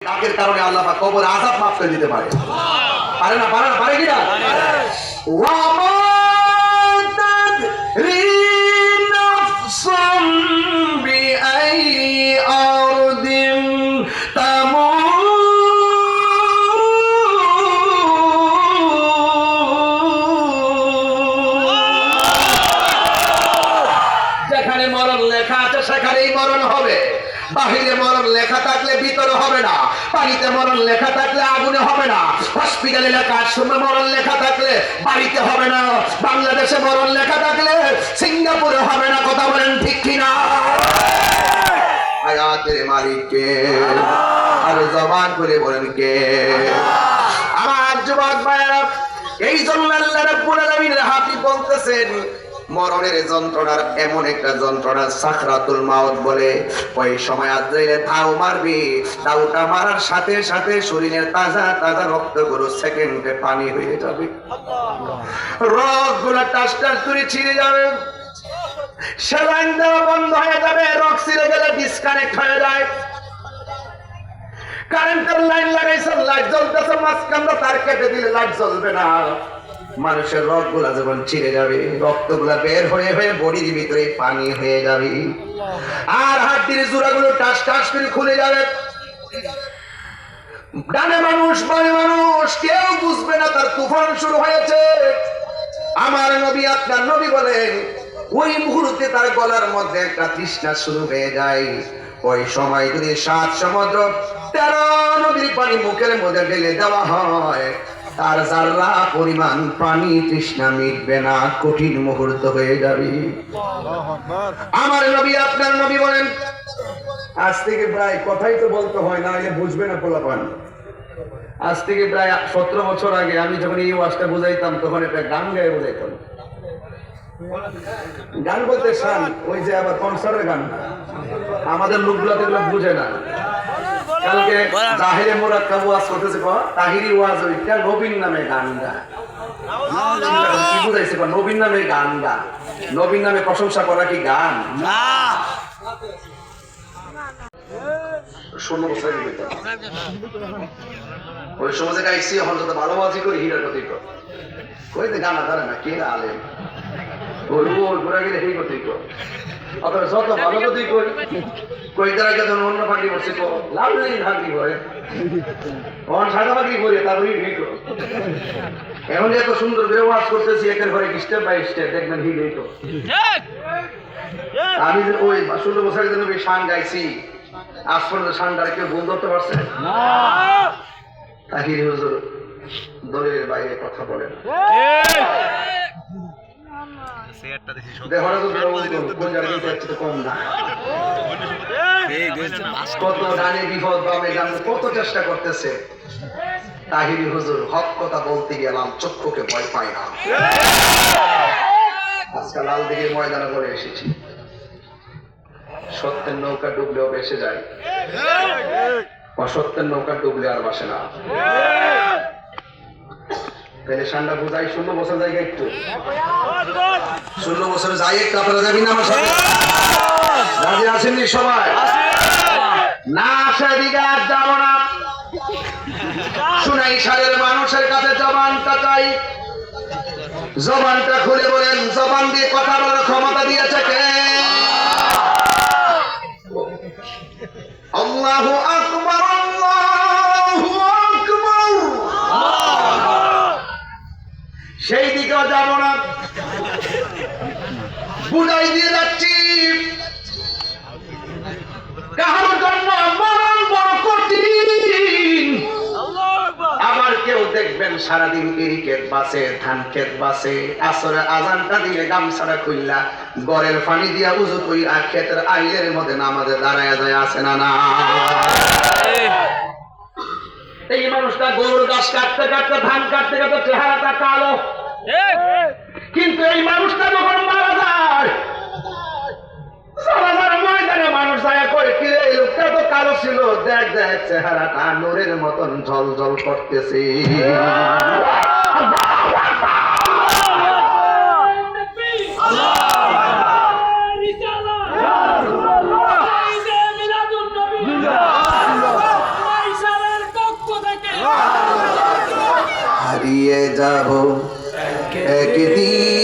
ডাকের কারণে আল্লাহ পাক কবর আযাব মাফ করে দিতে পারে। পারে না? পারে না? পারে কি না? ওয়া মা তাদরি নাফসুম বিআই আরদিন যেখানে মরণ লেখা আছে সেখানেই মরণ হবে। বাহিরে মরণ লেখা থাকলে ভিতরে হবে না, পানিতে মরণ লেখা থাকলে আগুনে হবে না, হসপিটালে লেখা সময় মরণ লেখা থাকলে বাড়িতে হবে না, বাংলাদেশে মরণ লেখা থাকলে সিঙ্গাপুরে হবে না। কথা বলেন ঠিক কিনা? আয়াতের মালিক কে? আর জবান করে বলেন কে? আমার যুবক ভাইরা, এই জন্য আল্লাহ রাব্বুল আলামিনের হাবিব বলতেছেন মরণের যন্ত্রণার এমন একটা যন্ত্রণা সাকরাতুল মাউত বলে। ওই সময় আজরাইলে ধাও মারবে, ধাওটা মারার সাথে সাথে শরীরের তাজা তাজা রক্তগুলো সেকেন্ডে পানি হয়ে যাবে, রক্তগুলো টাস টাস করে ছিঁড়ে যাবে, সেলাইন দেওয়া বন্ধ হয়ে যাবে, রক্ত ছিঁড়ে গেলে ডিসকানেক্ট হয়ে যায়। কারেন্টের লাইন লাগাইছেন, লাইট জ্বলতেছে, মাঝখান তার কেটে দিলে লাইট জ্বলবে না। মানুষের রক্তগুলা যখন ছিঁড়ে যাবে, রক্তগুলা বের হয়ে হয়ে বডির ভিতরে পানি হয়ে যাবে, আর হাড়ের জোড়াগুলো টাস টাস করে খুলে যাবে। ডানে মানুষ বামে মানুষ কেউ বুঝবে না তার তুফান শুরু হয়েছে। আমার নবী আপনার নবী বলেন ওই মুহূর্তে তার গলার মধ্যে একটা তৃষ্ণা শুরু হয়ে যায়। ওই সময় যদি 7 সমুদ্র 13 নদীর পানি মুখের মধ্যে ঢেলে দেওয়া হয়, তার যারা পরিমাণ পানি তৃষ্ণা মিটবে না, কঠিন মুহূর্ত হয়ে যাবে। আমার নবী আপনার নবী বলেন আজ থেকে প্রায় কথাই তো বলতে হয় না, এলে বুঝবে না পোলাপান। আজ থেকে প্রায় 17 বছর আগে আমি যখন এই ওয়াজটা বুঝাইতাম তখন একটা গান গায়ে বুঝাইতাম। গান বলতে শান ওই যে আবার কনসার্টের গান, আমাদের লোকগুলো এগুলো বুঝে না। কালকে জাহিরে মুরাক্কাব ওয়াজ করতেছে, তাহিরি ওয়াজ ওইটা নবীন নামে গান গা। কি বুঝাইছে? নবীন নামে গান গা, নবীন নামে প্রশংসা করা কি গান? না। 16 বছর আগে ওই সমাজে গাইছি, এখন যত ভালোবাসি করি হীরার কথাই কর কইতে গানা ধরে না কে আলেম ওই ঘোরা গেলে সেই কথাই কর। অথবা যত ভালো কথাই করি কই তার আগে ধরুন অন্য ফাঁকি বসে কো লাভ নেই, ফাঁকি করে অন সাদা ফাঁকি করে তারপরে ভিড় করো। এখন এত সুন্দর করে ওয়াজ করতেছি, একের ঘরে স্টেপ বাই স্টেপ দেখবেন হিল হইতো। আমি ওই 16 বছরের জন্য শান গাইছি, আজ পর্যন্ত শানটারে কেউ বন্ধ করতে পারছে না। তাহির হুজুর দলের বাইরে কথা বলেন, কত ডানে বিপদ বামে গান কত চেষ্টা করতেছে। তাহিরি হুজুর হক কথা বলতে গেলাম চক্ষুকে ভয় পায় না। আজকাল লাল দিঘির ময়দানে বলে এসেছি, সত্যের নৌকা ডুবলেও ভেসে যায়, অসত্যের নৌকা ডুবলে আর বাসে না। তাহলে সান্ডা বুঝাই 16 বছর জায়গা একটু 16 বছর যাই একটু আপনারা যাবি না আমার সাথে? রাজি আছেননি সবাই? না সেদিকে আর যাবো না। শুনাই সারের মানুষের কাছে জবানটা চাই, জবানটা খুলে বলেন জবান দিয়ে কথা বলার ক্ষমতা দিয়েছে কে? আল্লাহু আকবার, আল্লাহু আকবার। সেই দিকেও যাব না, বুঝাই দিয়ে যাচ্ছি কাহার জন্য মরণ বড় কঠিন। আবার কেউ দেখবেন সারাদিন ইরিকেট বাসে, ধান ক্ষেত বাসে, আসরে আজানটা দিলে গামছাটা খুললা গড়ের পানি দিয়া উজু কইরা ক্ষেতের আইলের মধ্যে নামাজে দাঁড়ায় যায়, আছে না? না। এই মানুষটা গরুর গাছ কাটতে কাটতে, ধান কাটতে কাটতে চেহারাটা কালো, কিন্তু এই মানুষটা যখন মারা যায় ময়দানে মানুষ যায় কই কিরে এই লোকটা তো কালো ছিল, দেখ দেখ চেহারাটা নূরের মতন ঝল ঝল করতেছে। হারিয়ে যাব একদিন